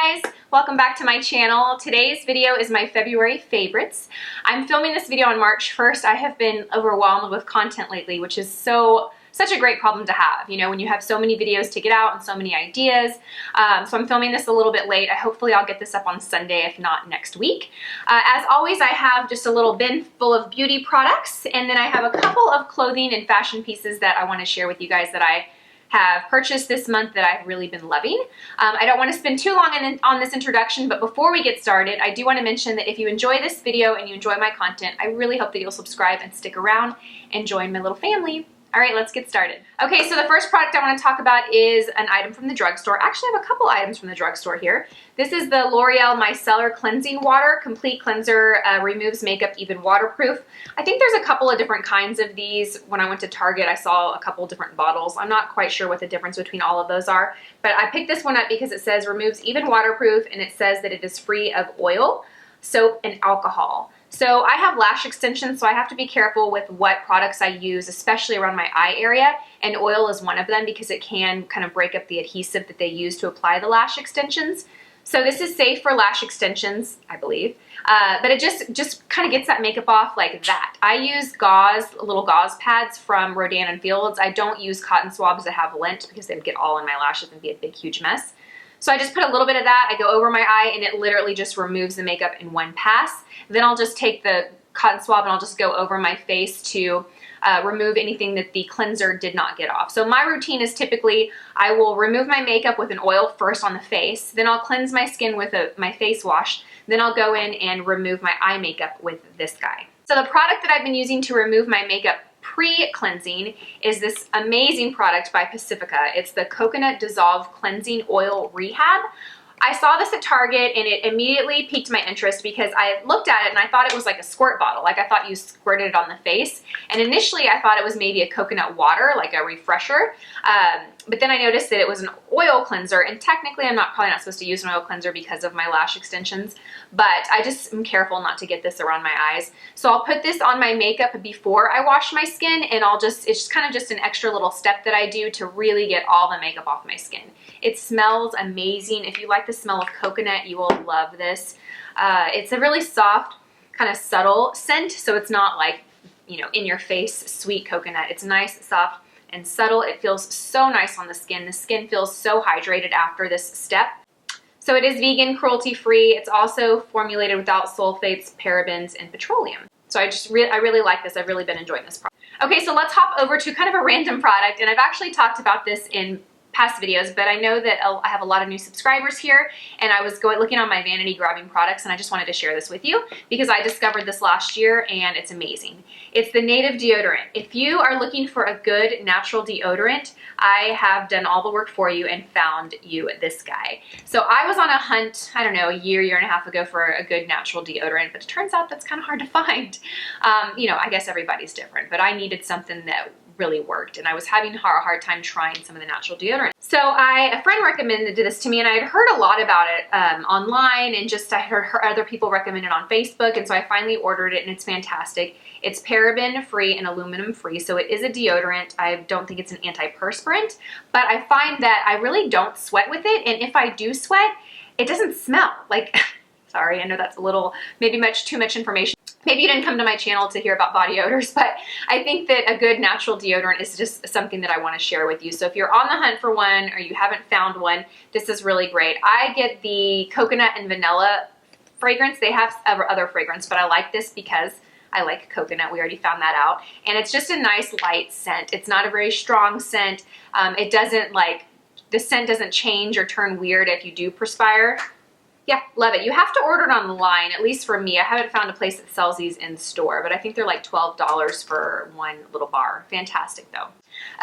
Hi guys, welcome back to my channel. Today's video is my February favorites. I'm filming this video on March 1st. I have been overwhelmed with content lately, which is such a great problem to have, you know, when you have so many videos to get out and so many ideas. So I'm filming this a little bit late. Hopefully I'll get this up on Sunday, if not next week. As always, I have just a little bin full of beauty products, and then I have a couple of clothing and fashion pieces that I want to share with you guys that I have purchased this month that I've really been loving. I don't want to spend too long on this introduction, but before we get started, I do want to mention that if you enjoy this video and you enjoy my content, I really hope that you'll subscribe and stick around and join my little family. All right, let's get started. Okay, so the first product I want to talk about is an item from the drugstore. Actually, I have a couple items from the drugstore here. This is the L'Oreal Micellar Cleansing Water Complete Cleanser, removes makeup, even waterproof. I think there's a couple of different kinds of these. When I went to Target, I saw a couple different bottles. I'm not quite sure what the difference between all of those are, but I picked this one up because it says removes even waterproof, and it says that it is free of oil, soap, and alcohol. So I have lash extensions, so I have to be careful with what products I use, especially around my eye area, and oil is one of them because it can kind of break up the adhesive that they use to apply the lash extensions. So this is safe for lash extensions, I believe, but it just kind of gets that makeup off like that. I use little gauze pads from Rodan & Fields. I don't use cotton swabs that have lint because they would get all in my lashes and be a big, huge mess. So I just put a little bit of that, I go over my eye, and it literally just removes the makeup in one pass. Then I'll just take the cotton swab and I'll just go over my face to remove anything that the cleanser did not get off. So my routine is typically, I will remove my makeup with an oil first on the face, then I'll cleanse my skin with my face wash, then I'll go in and remove my eye makeup with this guy. So the product that I've been using to remove my makeup pre-cleansing is this amazing product by Pacifica. It's the Coconut Dissolve Cleansing Oil Rehab. I saw this at Target and it immediately piqued my interest because I looked at it and I thought it was like a squirt bottle. Like I thought you squirted it on the face. And initially I thought it was maybe a coconut water, like a refresher. But then I noticed that it was an oil cleanser, and technically I'm probably not supposed to use an oil cleanser because of my lash extensions, but I just am careful not to get this around my eyes. So I'll put this on my makeup before I wash my skin, and it's just kind of just an extra little step that I do to really get all the makeup off my skin. It smells amazing. If you like the smell of coconut, you will love this. It's a really soft, kind of subtle scent, so it's not like, you know, in your face sweet coconut. It's nice, soft, and subtle. It feels so nice on the skin. The skin feels so hydrated after this step. So it is vegan, cruelty-free. It's also formulated without sulfates, parabens, and petroleum. So I really like this. I've really been enjoying this product. Okay, so let's hop over to kind of a random product, and I've actually talked about this in past videos, but I know that I have a lot of new subscribers here, and I was looking on my vanity grabbing products, and I just wanted to share this with you because I discovered this last year and it's amazing. It's the Native Deodorant. If you are looking for a good natural deodorant, I have done all the work for you and found you this guy. So I was on a hunt, I don't know, a year and a half ago for a good natural deodorant, but it turns out that's kind of hard to find. You know, I guess everybody's different, but I needed something that really worked, and I was having a hard time trying some of the natural deodorant. So a friend recommended this to me, and I had heard a lot about it online, and just I heard other people recommend it on Facebook, and so I finally ordered it, and it's fantastic. It's paraben free and aluminum free, so it is a deodorant. I don't think it's an antiperspirant, but I find that I really don't sweat with it, and if I do sweat, it doesn't smell like, sorry, I know that's a little, maybe too much information. Maybe you didn't come to my channel to hear about body odors, but I think that a good natural deodorant is just something that I want to share with you. So if you're on the hunt for one or you haven't found one, this is really great. I get the coconut and vanilla fragrance. They have other fragrance, but I like this because I like coconut. We already found that out. And it's just a nice light scent. It's not a very strong scent. The scent doesn't change or turn weird if you do perspire. Yeah, love it. You have to order it online, at least for me. I haven't found a place that sells these in store, but I think they're like $12 for one little bar. Fantastic though.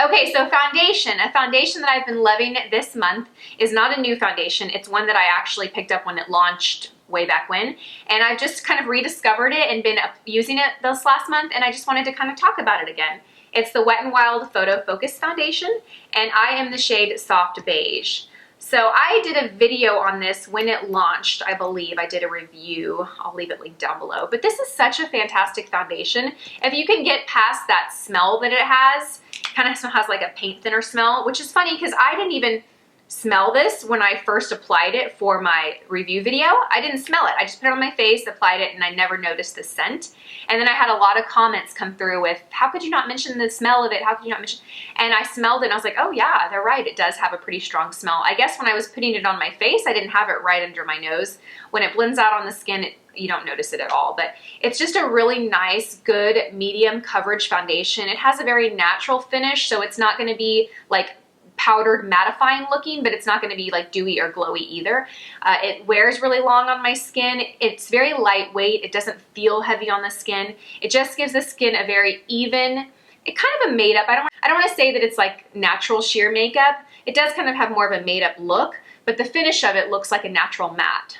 Okay, so foundation. A foundation that I've been loving this month is not a new foundation. It's one that I actually picked up when it launched way back when, and I've just kind of rediscovered it and been using it this last month, and I just wanted to kind of talk about it again. It's the Wet n Wild Photo Focus Foundation, and I am the shade Soft Beige. So I did a video on this when it launched, I believe. I did a review. I'll leave it linked down below. But this is such a fantastic foundation. If you can get past that smell that it has, kind of has like a paint thinner smell, which is funny because I didn't even smell this when I first applied it for my review video. I didn't smell it. I just put it on my face, applied it, and I never noticed the scent. And then I had a lot of comments come through with, how could you not mention the smell of it? How could you not mention? And I smelled it and I was like, oh yeah, they're right. It does have a pretty strong smell. I guess when I was putting it on my face, I didn't have it right under my nose. When it blends out on the skin, you don't notice it at all. But it's just a really nice, good, medium coverage foundation. It has a very natural finish, so it's not going to be like powdered mattifying looking, but it's not going to be like dewy or glowy either. It wears really long on my skin. It's very lightweight. It doesn't feel heavy on the skin. It just gives the skin a very even, kind of a made up. I don't want to say that it's like natural sheer makeup. It does kind of have more of a made up look, but the finish of it looks like a natural matte.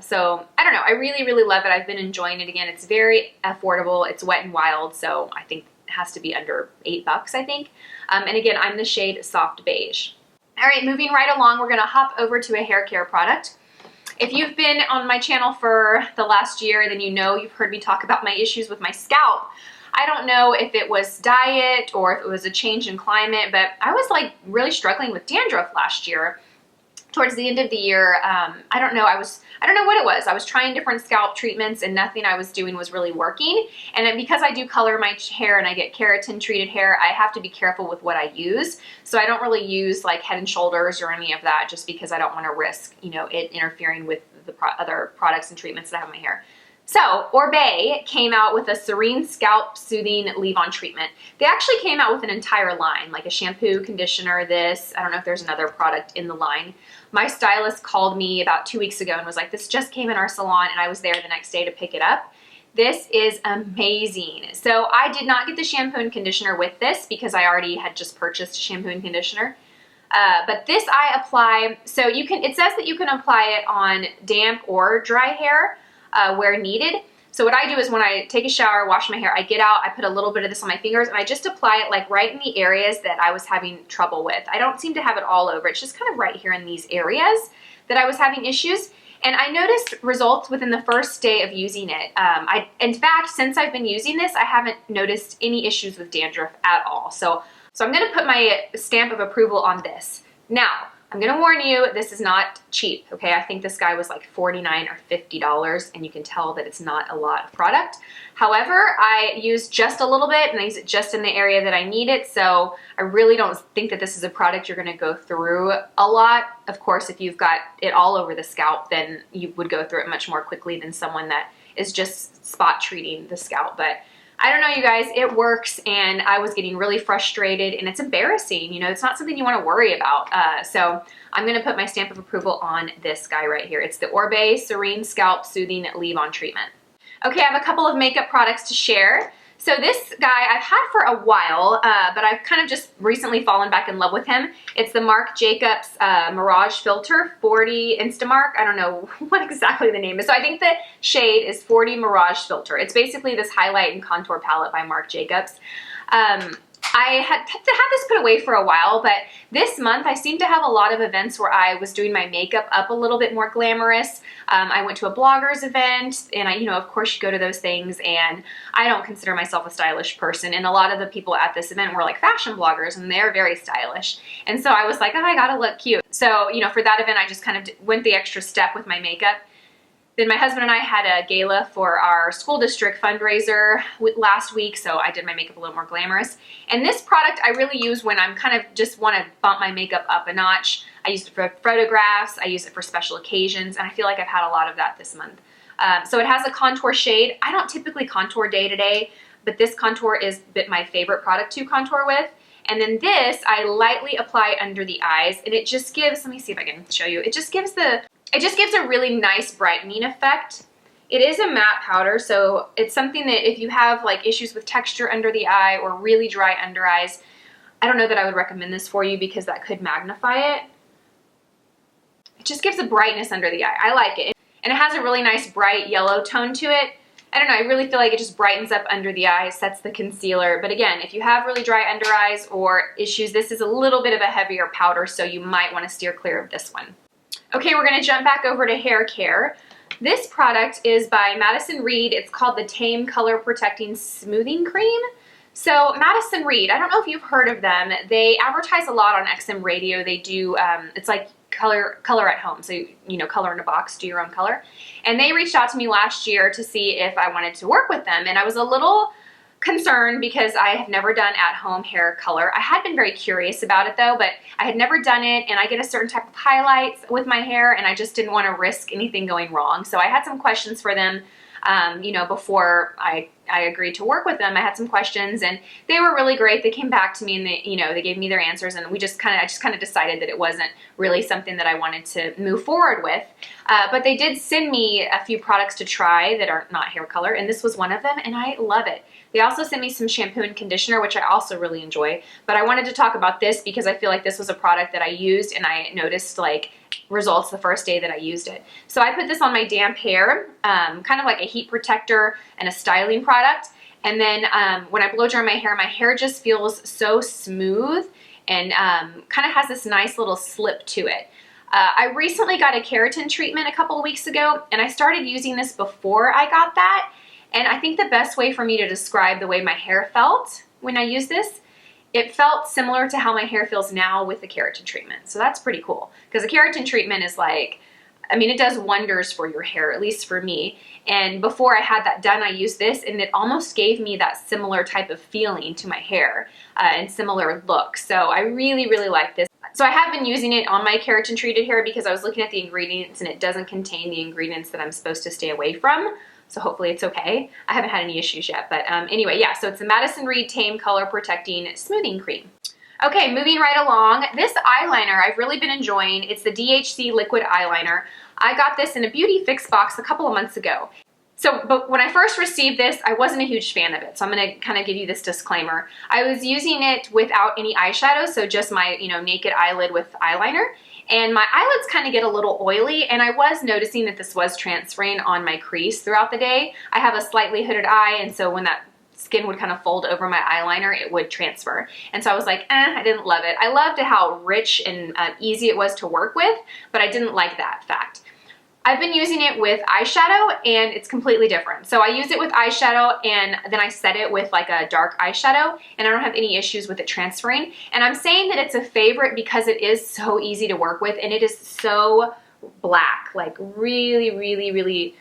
So I don't know. I really, really love it. I've been enjoying it again. It's very affordable. It's Wet n Wild, so I think it has to be under $8, I think. And again, I'm the shade Soft Beige. All right, moving right along, we're gonna hop over to a hair care product. If you've been on my channel for the last year, then you know you've heard me talk about my issues with my scalp. I don't know if it was diet or if it was a change in climate, but I was like really struggling with dandruff last year. Towards the end of the year, I don't know what it was. I was trying different scalp treatments and nothing I was doing was really working. And then because I do color my hair and I get keratin treated hair, I have to be careful with what I use. So I don't really use like Head and Shoulders or any of that just because I don't want to risk, you know, it interfering with the other products and treatments that I have in my hair. So, Oribe came out with a Serene Scalp Soothing Leave-On Treatment. They actually came out with an entire line, like a shampoo, conditioner, this. I don't know if there's another product in the line. My stylist called me about 2 weeks ago and was like, this just came in our salon, and I was there the next day to pick it up. This is amazing. So I did not get the shampoo and conditioner with this because I already had just purchased shampoo and conditioner. But this I apply, so you can, it says that you can apply it on damp or dry hair. Where needed. So what I do is when I take a shower, wash my hair, I get out, I put a little bit of this on my fingers, and I just apply it like right in the areas that I was having trouble with. I don't seem to have it all over. It's just kind of right here in these areas that I was having issues. And I noticed results within the first day of using it. In fact, since I've been using this, I haven't noticed any issues with dandruff at all. So I'm gonna put my stamp of approval on this. Now, I'm gonna warn you, this is not cheap, okay? I think this guy was like $49 or $50, and you can tell that it's not a lot of product. However, I use just a little bit, and I use it just in the area that I need it, so I really don't think that this is a product you're gonna go through a lot. Of course, if you've got it all over the scalp, then you would go through it much more quickly than someone that is just spot treating the scalp. But I don't know, you guys, it works, and I was getting really frustrated, and it's embarrassing. You know, it's not something you want to worry about. So I'm going to put my stamp of approval on this guy right here. It's the Oribe Serene Scalp Soothing Leave-On Treatment. Okay, I have a couple of makeup products to share. So this guy I've had for a while, but I've kind of just recently fallen back in love with him. It's the Marc Jacobs Mirage Filter 40 Instamark. I don't know what exactly the name is. So I think the shade is 40 Mirage Filter. It's basically this highlight and contour palette by Marc Jacobs. I had this put away for a while, but this month I seem to have a lot of events where I was doing my makeup up a little bit more glamorous. I went to a blogger's event, and you know, of course you go to those things, and I don't consider myself a stylish person, and a lot of the people at this event were like fashion bloggers, and they're very stylish. And so I was like, oh, I gotta look cute. So, you know, for that event, I just kind of went the extra step with my makeup. Then my husband and I had a gala for our school district fundraiser last week, so I did my makeup a little more glamorous. And this product I really use when I'm kind of just want to bump my makeup up a notch. I use it for photographs, I use it for special occasions, and I feel like I've had a lot of that this month. So it has a contour shade. I don't typically contour day to day, but this contour is my favorite product to contour with. And then this, I lightly apply under the eyes, and it just gives, let me see if I can show you, it just gives a really nice brightening effect. It is a matte powder, so it's something that if you have like issues with texture under the eye or really dry under eyes, I don't know that I would recommend this for you because that could magnify it. It just gives a brightness under the eye. I like it. And it has a really nice bright yellow tone to it. I don't know, I really feel like it just brightens up under the eye, sets the concealer. But again, if you have really dry under eyes or issues, this is a little bit of a heavier powder, so you might want to steer clear of this one. Okay, we're going to jump back over to Haircare. This product is by Madison Reed. It's called the Tame Color Protecting Smoothing Cream. So Madison Reed, I don't know if you've heard of them. They advertise a lot on XM radio. They do, it's like color at home. So, you know, color in a box, do your own color. And they reached out to me last year to see if I wanted to work with them. And I was a little concerned because I have never done at-home hair color. I had been very curious about it though, but I had never done it, and I get a certain type of highlights with my hair and I just didn't want to risk anything going wrong. So I had some questions for them, you know, before I agreed to work with them. I had some questions and they were really great. They came back to me and they, you know, they gave me their answers, and I just kind of decided that it wasn't really something that I wanted to move forward with. But they did send me a few products to try that are not hair color, and this was one of them, and I love it. They also sent me some shampoo and conditioner, which I also really enjoy, but I wanted to talk about this because I feel like this was a product that I used and I noticed like results the first day that I used it. So I put this on my damp hair, kind of like a heat protector and a styling product. And then when I blow dry my hair just feels so smooth and kind of has this nice little slip to it. I recently got a keratin treatment a couple of weeks ago, and I started using this before I got that. And I think the best way for me to describe the way my hair felt when I used this, it felt similar to how my hair feels now with the keratin treatment. So that's pretty cool, because a keratin treatment is like, I mean, it does wonders for your hair, at least for me. And before I had that done, I used this, and it almost gave me that similar type of feeling to my hair and similar look. So I really, really like this. So I have been using it on my keratin treated hair because I was looking at the ingredients and it doesn't contain the ingredients that I'm supposed to stay away from. So hopefully it's okay. I haven't had any issues yet, but anyway, yeah, so it's the Madison Reed Tame Color Protecting Smoothing Cream. Okay, moving right along, this eyeliner I've really been enjoying. It's the DHD Liquid Eyeliner. I got this in a Beauty Fix box a couple of months ago. But when I first received this, I wasn't a huge fan of it. So I'm gonna kind of give you this disclaimer. I was using it without any eyeshadow, so just my, you know, naked eyelid with eyeliner. And my eyelids kind of get a little oily, and I was noticing that this was transferring on my crease throughout the day. I have a slightly hooded eye, and so when that skin would kind of fold over my eyeliner, it would transfer. And so I was like, I didn't love it. I loved how rich and easy it was to work with, but I didn't like that fact. I've been using it with eyeshadow and it's completely different. So I use it with eyeshadow and then I set it with like a dark eyeshadow and I don't have any issues with it transferring. And I'm saying that it's a favorite because it is so easy to work with and it is so black, like really, really, really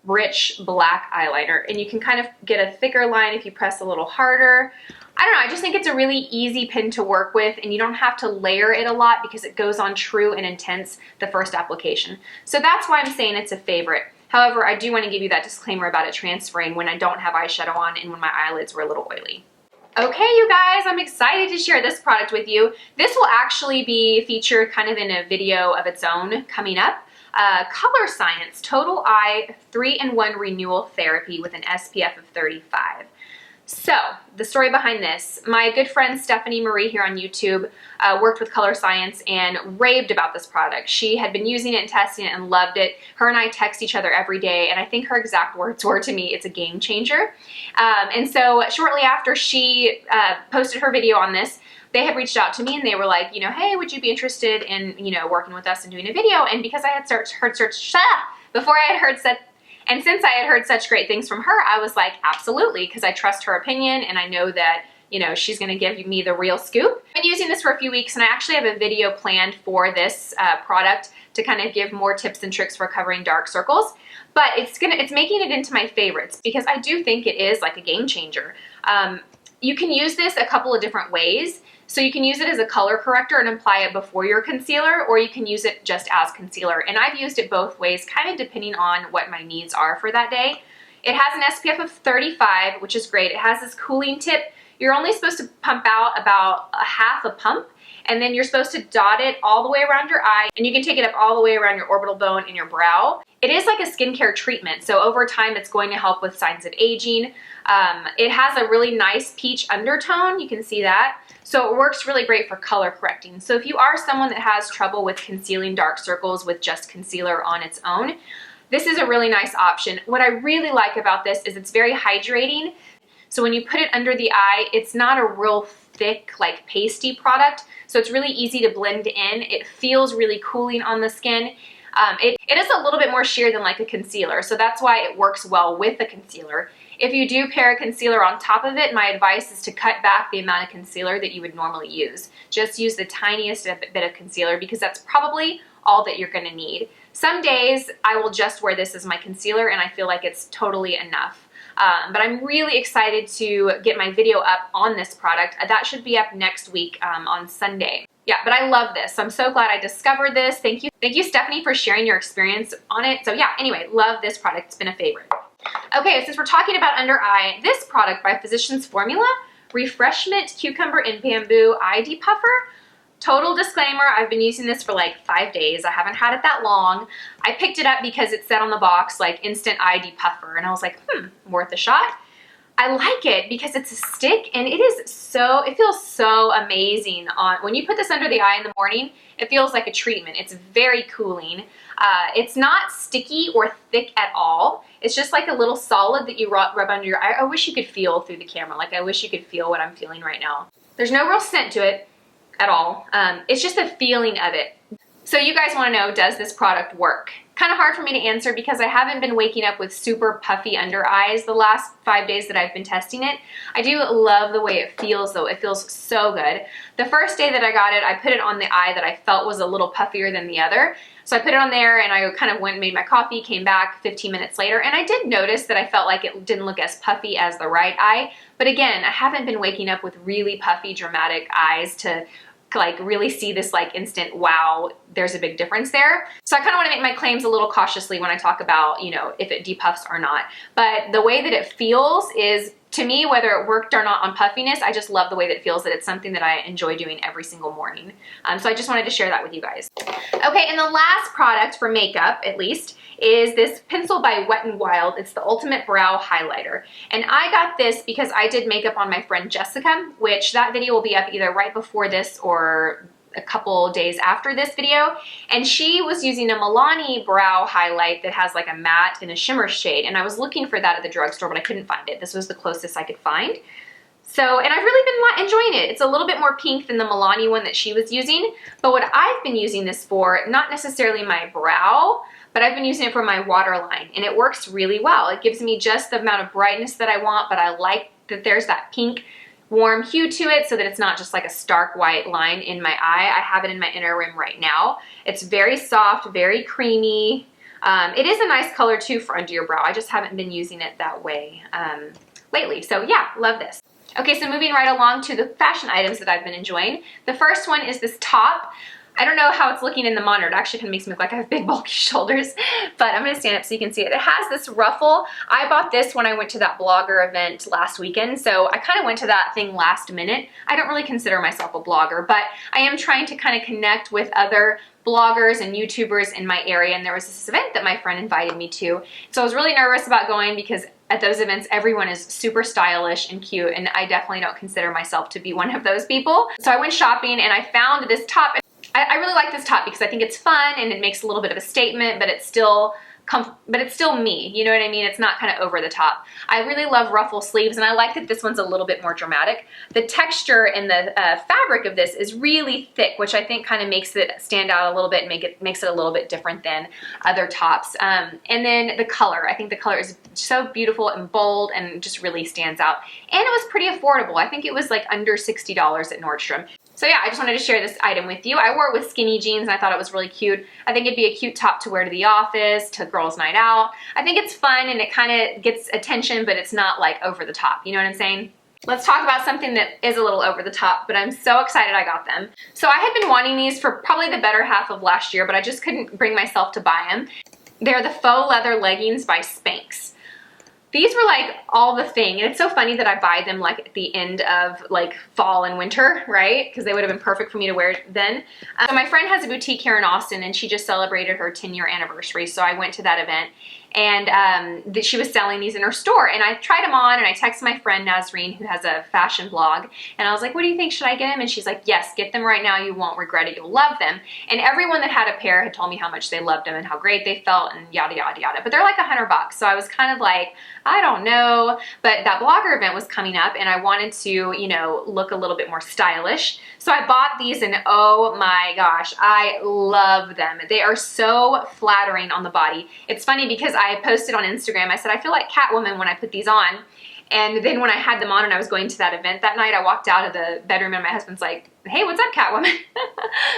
rich black eyeliner. And you can kind of get a thicker line if you press a little harder. I don't know, I just think it's a really easy pen to work with and you don't have to layer it a lot because it goes on true and intense the first application. So that's why I'm saying it's a favorite. However, I do want to give you that disclaimer about it transferring when I don't have eyeshadow on and when my eyelids were a little oily. Okay, you guys, I'm excited to share this product with you. This will actually be featured kind of in a video of its own coming up. Color Science Total Eye 3-in-1 Renewal Therapy with an SPF of 35. So, the story behind this, my good friend Stephanie Marie here on YouTube worked with Color Science and raved about this product. She had been using it and testing it and loved it. Her and I text each other every day, and I think her exact words were to me, it's a game changer. And so, shortly after she posted her video on this, they had reached out to me and they were like, you know, hey, would you be interested in, you know, working with us and doing a video? And because I had And since I had heard such great things from her, I was like, absolutely, because I trust her opinion and I know that, you know, she's going to give me the real scoop. I've been using this for a few weeks and I actually have a video planned for this product to kind of give more tips and tricks for covering dark circles. But it's making it into my favorites because I do think it is like a game changer. You can use this a couple of different ways. So you can use it as a color corrector and apply it before your concealer, or you can use it just as concealer. And I've used it both ways, kind of depending on what my needs are for that day. It has an SPF of 35, which is great. It has this cooling tip. You're only supposed to pump out about a half a pump, and then you're supposed to dot it all the way around your eye, and you can take it up all the way around your orbital bone and your brow. It is like a skincare treatment, so over time it's going to help with signs of aging. It has a really nice peach undertone, you can see that. So it works really great for color correcting. So if you are someone that has trouble with concealing dark circles with just concealer on its own, this is a really nice option. What I really like about this is it's very hydrating. So when you put it under the eye, it's not a real thick, like pasty product. So it's really easy to blend in. It feels really cooling on the skin. It is a little bit more sheer than like a concealer. So that's why it works well with a concealer. if you do pair a concealer on top of it, my advice is to cut back the amount of concealer that you would normally use. Just use the tiniest bit of concealer because that's probably all that you're gonna need. Some days I will just wear this as my concealer and I feel like it's totally enough. But I'm really excited to get my video up on this product. That should be up next week on Sunday. Yeah, but I love this. So I'm so glad I discovered this. Thank you, Stephanie, for sharing your experience on it. So yeah, anyway, love this product. It's been a favorite. Okay, since we're talking about under eye, this product by Physicians Formula, Refreshment Cucumber and Bamboo Eye Depuffer. Total disclaimer, I've been using this for like 5 days. I haven't had it that long. I picked it up because it said on the box like instant eye depuffer and I was like, worth a shot. I like it because it's a stick and it feels so amazing when you put this under the eye in the morning. It feels like a treatment. It's very cooling. It's not sticky or thick at all. It's just like a little solid that you rub under your eye. I wish you could feel through the camera. Like I wish you could feel what I'm feeling right now. There's no real scent to it at all. It's just the feeling of it. So you guys want to know, does this product work? Kind of hard for me to answer because I haven't been waking up with super puffy under eyes the last 5 days that I've been testing it. I do love the way it feels though. It feels so good. The first day that I got it, I put it on the eye that I felt was a little puffier than the other. So I put it on there and I kind of went and made my coffee, came back 15 minutes later, and I did notice that I felt like it didn't look as puffy as the right eye. But again, I haven't been waking up with really puffy, dramatic eyes to like really see this like instant wow, there's a big difference there. So I kind of want to make my claims a little cautiously when I talk about, you know, if it depuffs or not. But the way that it feels is, to me, whether it worked or not on puffiness, I just love the way that it feels, that it's something that I enjoy doing every single morning. So I just wanted to share that with you guys. Okay, and the last product for makeup, at least, is this pencil by Wet n Wild. It's the Ultimate Brow Highlighter. And I got this because I did makeup on my friend Jessica, which that video will be up either right before this or a couple days after this video, and she was using a Milani brow highlight that has like a matte and a shimmer shade, and I was looking for that at the drugstore, but I couldn't find it. This was the closest I could find. So, and I've really been enjoying it. It's a little bit more pink than the Milani one that she was using, but what I've been using this for, not necessarily my brow, but I've been using it for my waterline, and it works really well. It gives me just the amount of brightness that I want, but I like that there's that pink warm hue to it so that it's not just like a stark white line in my eye. I have it in my inner rim right now. It's very soft, very creamy. It is a nice color too for under your brow. I just haven't been using it that way lately. So yeah, love this. Okay, so moving right along to the fashion items that I've been enjoying. The first one is this top. I don't know how it's looking in the monitor. It actually kind of makes me look like I have big bulky shoulders, but I'm going to stand up so you can see it. It has this ruffle. I bought this when I went to that blogger event last weekend, so I kind of went to that thing last minute. I don't really consider myself a blogger, but I am trying to kind of connect with other bloggers and YouTubers in my area, and there was this event that my friend invited me to. So I was really nervous about going because at those events, everyone is super stylish and cute, and I definitely don't consider myself to be one of those people. So I went shopping and I found this top. I really like this top because I think it's fun and it makes a little bit of a statement, but it's still me, you know what I mean? It's not kind of over the top. I really love ruffle sleeves, and I like that this one's a little bit more dramatic. The texture and the fabric of this is really thick, which I think kind of makes it stand out a little bit and makes it a little bit different than other tops. And then the color, I think the color is so beautiful and bold and just really stands out. And it was pretty affordable. I think it was like under $60 at Nordstrom. So yeah, I just wanted to share this item with you. I wore it with skinny jeans and I thought it was really cute. I think it'd be a cute top to wear to the office, to girls' night out. I think it's fun and it kind of gets attention, but it's not like over the top. You know what I'm saying? Let's talk about something that is a little over the top, but I'm so excited I got them. So I had been wanting these for probably the better half of last year, but I just couldn't bring myself to buy them. They're the faux leather leggings by Spanx. These were like all the thing, and it's so funny that I buy them like at the end of like fall and winter, right? Because they would have been perfect for me to wear then. So my friend has a boutique here in Austin, and she just celebrated her 10-year anniversary, so I went to that event. And she was selling these in her store, and I tried them on, and I texted my friend Serene, who has a fashion blog, and I was like, what do you think, should I get them? And she's like, yes, get them right now, you won't regret it, you'll love them. And everyone that had a pair had told me how much they loved them and how great they felt and yada yada yada, but they're like $100, so I was kind of like, I don't know, but that blogger event was coming up, and I wanted to, you know, look a little bit more stylish, so I bought these, and oh my gosh, I love them. They are so flattering on the body. It's funny because I posted on Instagram, I said, I feel like Catwoman when I put these on. And then when I had them on and I was going to that event that night, I walked out of the bedroom and my husband's like, hey, what's up, Catwoman?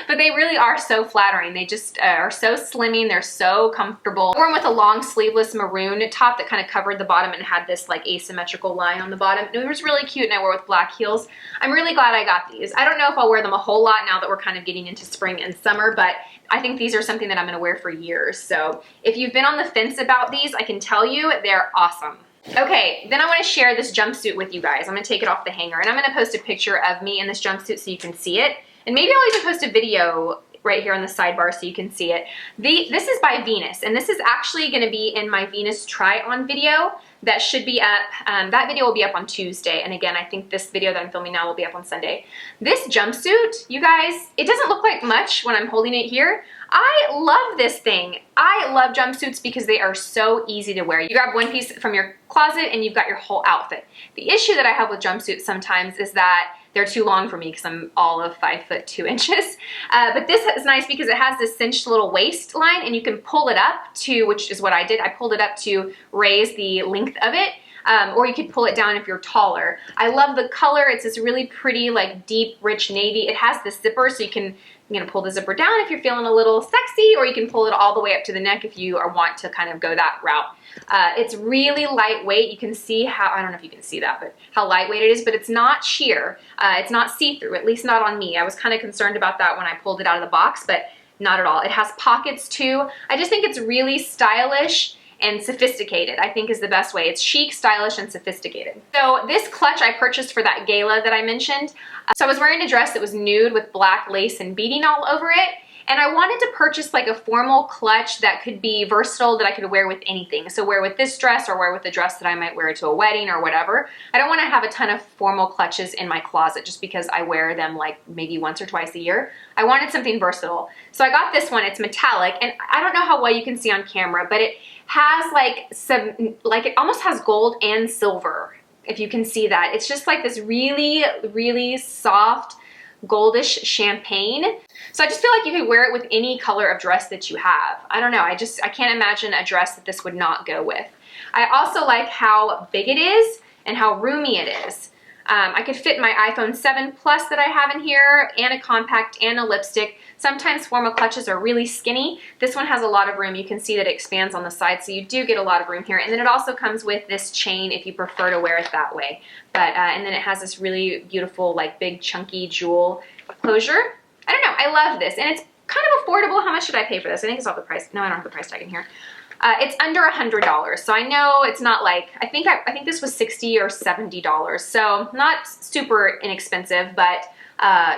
But they really are so flattering. They just are so slimming. They're so comfortable. I wore them with a long sleeveless maroon top that kind of covered the bottom and had this like asymmetrical line on the bottom. It was really cute and I wore it with black heels. I'm really glad I got these. I don't know if I'll wear them a whole lot now that we're kind of getting into spring and summer, but I think these are something that I'm going to wear for years. So if you've been on the fence about these, I can tell you they're awesome. Okay, then I want to share this jumpsuit with you guys. I'm going to take it off the hanger and I'm going to post a picture of me in this jumpsuit so you can see it. And maybe I'll even post a video right here on the sidebar so you can see it. This is by Venus, and this is actually going to be in my Venus try-on video that should be up. That video will be up on Tuesday, and again, I think this video that I'm filming now will be up on Sunday. This jumpsuit, you guys, it doesn't look like much when I'm holding it here. I love this thing. I love jumpsuits because they are so easy to wear. You grab one piece from your closet and you've got your whole outfit. The issue that I have with jumpsuits sometimes is that they're too long for me because I'm all of 5'2". But this is nice because it has this cinched little waistline and you can pull it up to, which is what I did. I pulled it up to raise the length of it. Or you could pull it down if you're taller. I love the color. It's this really pretty, like deep, rich navy. It has this zipper, so you can pull the zipper down if you're feeling a little sexy, or you can pull it all the way up to the neck if you want to kind of go that route. It's really lightweight. You can see how, I don't know if you can see that, but how lightweight it is, but it's not sheer. It's not see-through, at least not on me. I was kind of concerned about that when I pulled it out of the box, but not at all. It has pockets too. I just think it's really stylish and sophisticated, I think is the best way. It's chic, stylish, and sophisticated. So this clutch I purchased for that gala that I mentioned. So I was wearing a dress that was nude with black lace and beading all over it. And I wanted to purchase like a formal clutch that could be versatile, that I could wear with anything. So wear with this dress or wear with a dress that I might wear to a wedding or whatever. I don't want to have a ton of formal clutches in my closet just because I wear them like maybe once or twice a year. I wanted something versatile. So I got this one. It's metallic, and I don't know how well you can see on camera, but it has like some, like it almost has gold and silver, if you can see that. It's just like this really, really soft goldish champagne. So I just feel like you could wear it with any color of dress that you have. I don't know, I can't imagine a dress that this would not go with. I also like how big it is and how roomy it is. I could fit my iPhone 7 Plus that I have in here, and a compact and a lipstick. Sometimes formal clutches are really skinny. This one has a lot of room. You can see that it expands on the side, so you do get a lot of room here. And then it also comes with this chain if you prefer to wear it that way. But and then it has this really beautiful, like big chunky jewel closure. I don't know, I love this, and it's kind of affordable. How much did I pay for this? I think it's off the price. No, I don't have the price tag in here. It's under $100, so I know it's not like, I think this was $60 or $70, so not super inexpensive, but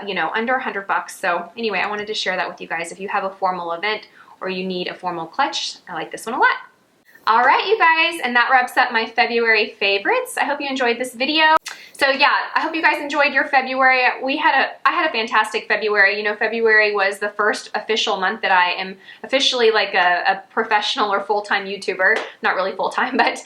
you know, under $100. So anyway, I wanted to share that with you guys. If you have a formal event or you need a formal clutch, I like this one a lot. All right, you guys, and that wraps up my February favorites. I hope you enjoyed this video. So yeah, I hope you guys enjoyed your February. I had a fantastic February. You know, February was the first official month that I am officially like a professional or full-time YouTuber. Not really full-time, but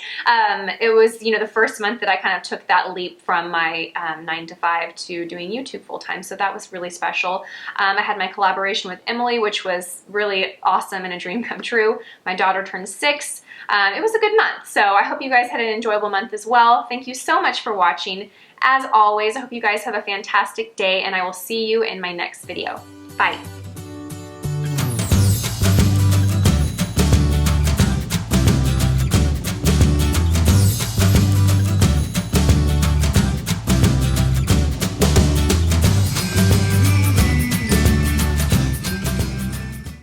it was, you know, the first month that I kind of took that leap from my 9 to 5 to doing YouTube full-time. So that was really special. I had my collaboration with Emily, which was really awesome and a dream come true. My daughter turned 6. It was a good month, so I hope you guys had an enjoyable month as well. Thank you so much for watching. As always, I hope you guys have a fantastic day, and I will see you in my next video. Bye.